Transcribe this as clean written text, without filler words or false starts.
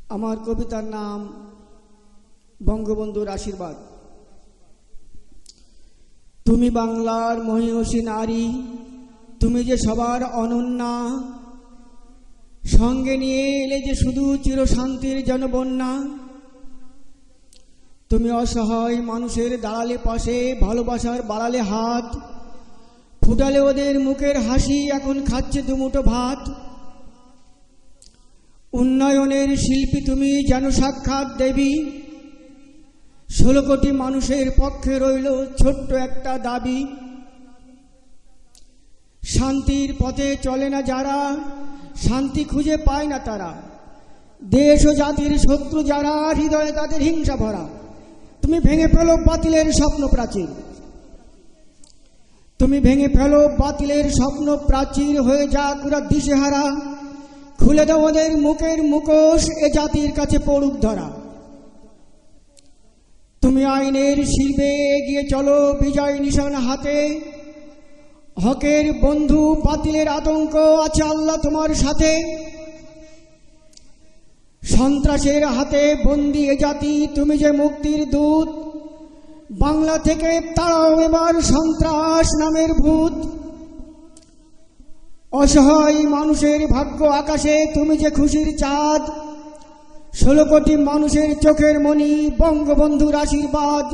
আমার কবিতার নাম বঙ্গবন্ধুর আশীর্বাদ। তুমি বাংলার মহিষী নারী, তুমি যে সবার অনন্যা, সঙ্গে নিয়ে এলে যে শুধু চিরশান্তির জনবন্যা। তুমি অসহায় মানুষের দাঁড়ালে পাশে, ভালোবাসার বাড়ালে হাত, ফুটালে ওদের মুখের হাসি, এখন খাচ্ছে দুমুঠো ভাত। উন্নয়নের শিল্পী তুমি যেন সাক্ষাৎ দেবী, 16 কোটি মানুষের পক্ষে রইল ছোট্ট একটা দাবি। শান্তির পথে চলে না যারা, শান্তি খুঁজে পায় না তারা। দেশ ও জাতির শত্রু যারা, হৃদয়ে তাদের হিংসা ভরা। তুমি ভেঙে ফেলো বাতিলের স্বপ্ন প্রাচীর, তুমি ভেঙে ফেলো বাতিলের স্বপ্ন প্রাচীর। হয়ে যাক ওরা দিশেহারা, খুলে দাও ওদের মুখের মুখোশ, এ জাতির কাছে পড়ুক ধরা। তুমি আইনের শিল্পে এগিয়ে চলো বিজয় নিশান হাতে। হকের বন্ধু বাতিলের আতঙ্ক আছে আল্লাহ তোমার সাথে। সন্ত্রাসের হাতে বন্দী এ জাতি, তুমি যে মুক্তির দূত। বাংলা থেকে তাড়াও এবার সন্ত্রাস নামের ভূত। অসহায় মানুষের ভাগ্য আকাশে, তুমি যে খুশির চাঁদ। 16 কোটি মানুষের চোখের মণি, বঙ্গবন্ধুর আশীর্বাদ।